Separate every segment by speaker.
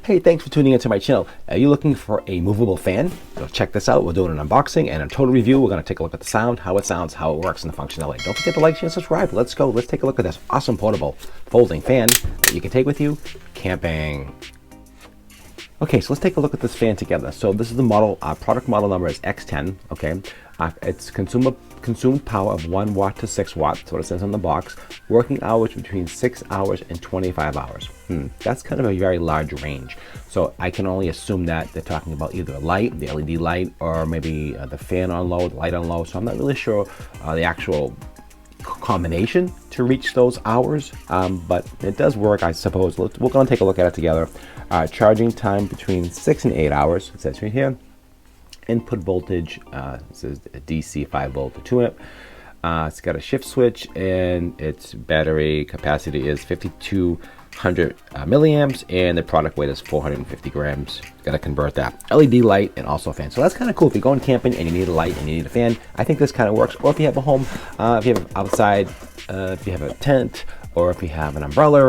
Speaker 1: Hey, thanks for tuning into my channel. Are you looking for a movable fan? So check this out. We're doing an unboxing and a total review. We're going to take a look at the sound, how it sounds, how it works, and the functionality. Don't forget to like, share, and subscribe. Let's go. Let's take a look at this awesome portable folding fan that you can take with you camping. Okay, so let's take a look at this fan together. So this is the model, product model number is X10, okay? It's consumed power of 1 watt to 6 watts, that's what it says on the box. Working hours between 6 hours and 25 hours. That's kind of a very large range. So I can only assume that they're talking about either a light, the LED light, or maybe the fan on low, the light on low. So I'm not really sure the actual combination to reach those hours, but it does work, I suppose. We're going to take a look at it together. Charging time between 6 and 8 hours, it says right here. Input voltage, it says DC 5 volt to 2 amp. It's got a shift switch, and its battery capacity is 5200 milliamps, and the product weight is 450 grams. Got to convert that. LED light and also a fan. So that's kind of cool. If you're going camping and you need a light and you need a fan, I think this kind of works. Or if you have a home, if you have outside, if you have a tent, or if you have an umbrella,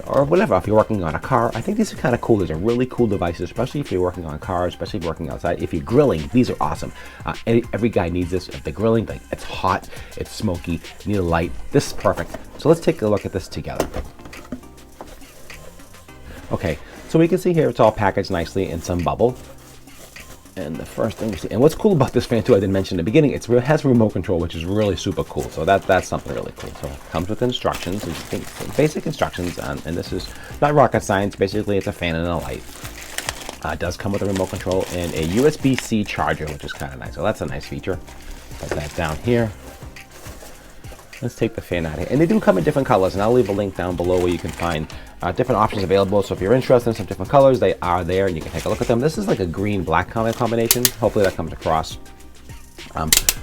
Speaker 1: or whatever, if you're working on a car, I think these are kind of cool. These are really cool devices, especially if you're working on cars, especially if you're working outside. If you're grilling, these are awesome. Every guy needs this. If they're grilling, like, it's hot, it's smoky, you need a light. This is perfect. So let's take a look at this together. Okay, so we can see here it's all packaged nicely in some bubble. And the first thing you see, and what's cool about this fan too, I didn't mention in the beginning, it has remote control, which is really super cool. So that's something really cool. So it comes with instructions, basic instructions, and this is not rocket science. Basically, it's a fan and a light. It does come with a remote control and a USB-C charger, which is kind of nice. So that's a nice feature. Put that down here. Let's take the fan out of here. And they do come in different colors, and I'll leave a link down below where you can find different options available. So if you're interested in some different colors, they are there, and you can take a look at them. This is like a green-black combination. Hopefully that comes across.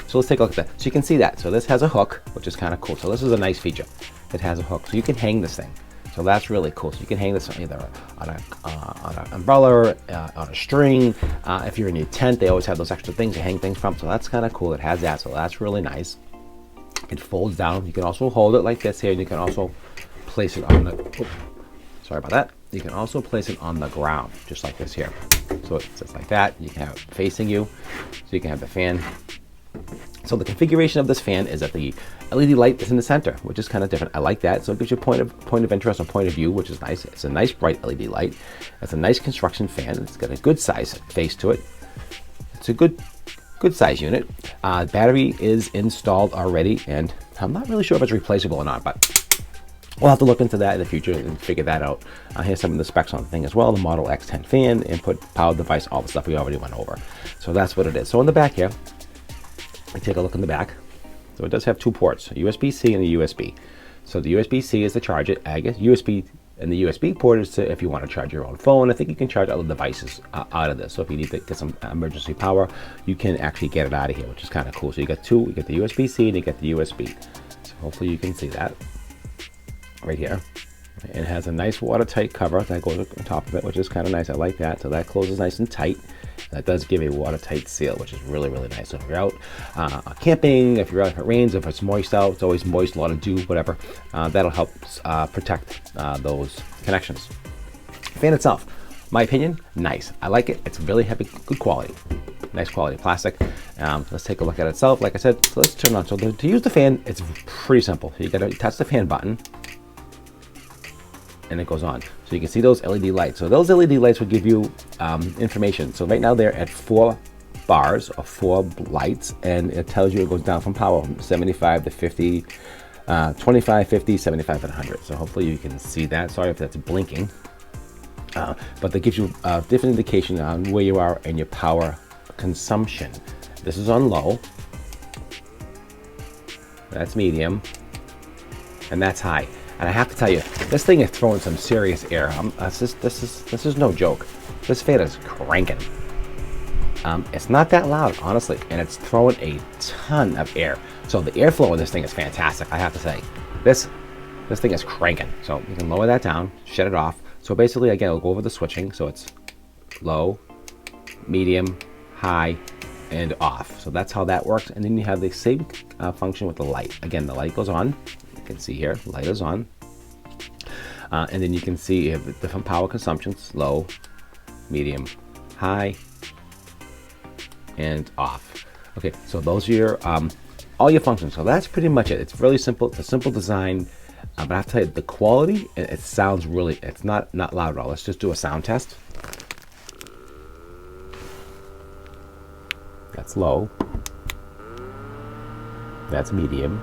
Speaker 1: So let's take a look at that. So you can see that. So this has a hook, which is kind of cool. So this is a nice feature. It has a hook, so you can hang this thing. So that's really cool. So you can hang this either on an umbrella, on a string. If you're in your tent, they always have those extra things to hang things from. So that's kind of cool. It has that, so that's really nice. It folds down. You can also hold it like this here, and you can also place it on the, sorry about that. You can also place it on the ground, just like this here. So it sits like that. You can have it facing you, so you can have the fan. So the configuration of this fan is that the LED light is in the center, which is kind of different. I like that. So it gives you a point of interest and point of view, which is nice. It's a nice bright LED light. It's a nice construction fan. It's got a good size face to it. It's a good size unit. Battery is installed already, and I'm not really sure if it's replaceable or not, but we'll have to look into that in the future and figure that out. Here's some of the specs on the thing as well. The Model X10 fan, input, power device, all the stuff we already went over. So that's what it is. So in the back here, we take a look in the back. So it does have 2 ports, a USB-C and a USB. So the USB-C is to charge it, I guess. USB and the USB port is to, if you want to charge your own phone. I think you can charge other devices out of this. So if you need to get some emergency power, you can actually get it out of here, which is kind of cool. So you got 2, you get the USB-C and you get the USB. So hopefully you can see that right here. It has a nice watertight cover that goes on top of it, which is kind of nice. I like that. So that closes nice and tight. That does give a watertight seal, which is really, really nice. So if you're out camping, if you're out, if it rains, if it's moist out, it's always moist, a lot of dew, whatever, that'll help protect those connections. Fan itself, my opinion, nice. I like it. It's really heavy, good quality. Nice quality plastic. Let's take a look at it itself. Like I said, so let's turn it on. So to use the fan, it's pretty simple. So you gotta touch the fan button, and it goes on. So you can see those LED lights. So those LED lights will give you information. So right now they're at 4 bars or 4 lights, and it tells you it goes down from power from 75 to 50, 25, 50, 75, and 100. So hopefully you can see that. Sorry if that's blinking. But that gives you a different indication on where you are in your power consumption. This is on low. That's medium. And that's high. And I have to tell you, this thing is throwing some serious air. This is no joke. This fan is cranking. It's not that loud, honestly, and it's throwing a ton of air. So the airflow in this thing is fantastic, I have to say. This thing is cranking. So you can lower that down, shut it off. So basically, again, I'll go over the switching. So it's low, medium, high, and off. So that's how that works. And then you have the same function with the light. Again, the light goes on. You can see here, light is on. And then you can see you have different power consumptions, low, medium, high, and off. Okay, so those are your all your functions. So that's pretty much it. It's really simple. It's a simple design, but I have to tell you, the quality, it sounds really, it's not loud at all. Let's just do a sound test. That's low. That's medium.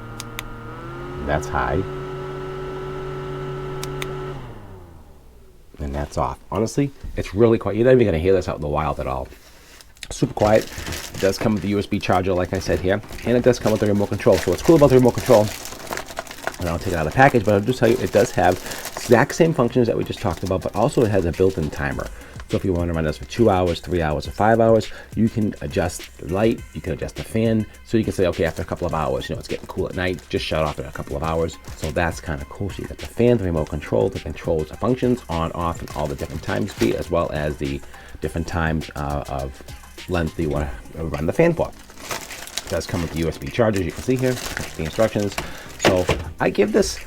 Speaker 1: That's high. And that's off. Honestly, it's really quiet. You're not even going to hear this out in the wild at all. Super quiet. It does come with the USB charger, like I said here, and it does come with the remote control. So what's cool about the remote control, and I'll take it out of the package, but I'll just tell you, it does have exact same functions that we just talked about, but also it has a built-in timer. So if you want to run this for 2 hours, 3 hours, or 5 hours, you can adjust the light, you can adjust the fan, so you can say, okay, after a couple of hours, it's getting cool at night, just shut off in a couple of hours. So that's kind of cool. So you got the fan, the remote control, the controls, the functions, on, off, and all the different time speed, as well as the different times of length that you want to run the fan for. It does come with the USB chargers, you can see here, the instructions. So I give this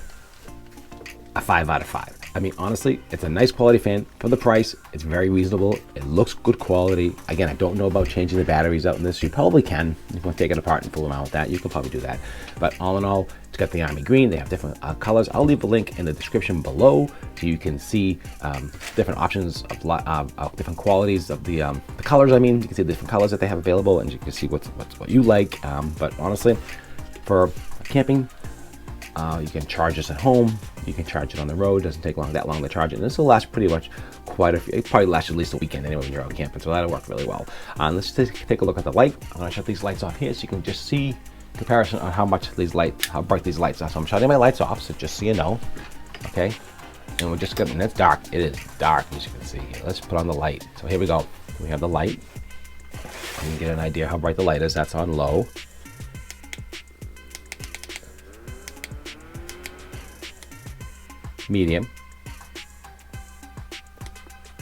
Speaker 1: a 5 out of 5. I mean, honestly, it's a nice quality fan for the price. It's very reasonable. It looks good quality. Again, I don't know about changing the batteries out in this. You probably can. If you want to take it apart and fool around with that, you can probably do that. But all in all, it's got the army green. They have different colors. I'll leave a link in the description below so you can see different options of different qualities of the colors. I mean, you can see the different colors that they have available, and you can see what you like. But honestly, for camping, you can charge this at home. You can charge it on the road. It doesn't take that long to charge it. And this will last pretty much quite a few. It probably lasts at least a weekend anyway when you're out camping. So that'll work really well. Let's take a look at the light. I'm going to shut these lights off here so you can just see comparison on how bright these lights are. So I'm shutting my lights off, so just so you know. Okay. And we're just getting, it's dark. It is dark, as you can see here. Let's put on the light. So here we go. We have the light. You can get an idea how bright the light is. That's on low. Medium,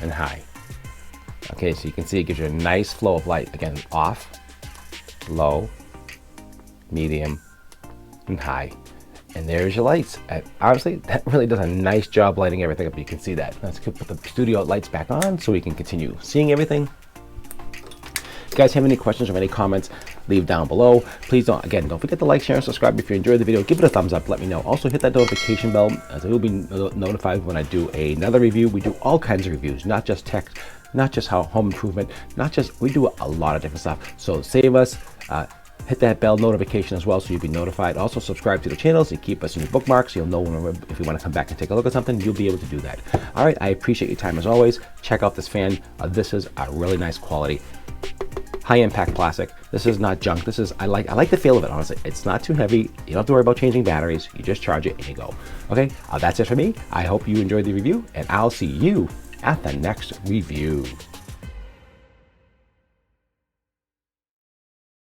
Speaker 1: and high. Okay, so you can see it gives you a nice flow of light. Again, off, low, medium, and high. And there's your lights. Honestly, that really does a nice job lighting everything up. You can see that. Let's put the studio lights back on so we can continue seeing everything. If you guys have any questions or any comments, leave down below. Please don't forget to like, share, and subscribe. If you enjoyed the video, give it a thumbs up, let me know. Also hit that notification bell, as you'll be notified when I do another review. We do all kinds of reviews, not just tech, not just home improvement, we do a lot of different stuff. So save us, hit that bell notification as well so you'll be notified. Also subscribe to the channel so you keep us in your bookmarks. You'll know if you want to come back and take a look at something, you'll be able to do that. All right, I appreciate your time as always. Check out this fan. This is a really nice quality, high impact plastic. This is not junk. This is, I like the feel of it, honestly. It's not too heavy. You don't have to worry about changing batteries. You just charge it and you go. Okay, that's it for me. I hope you enjoyed the review, and I'll see you at the next review.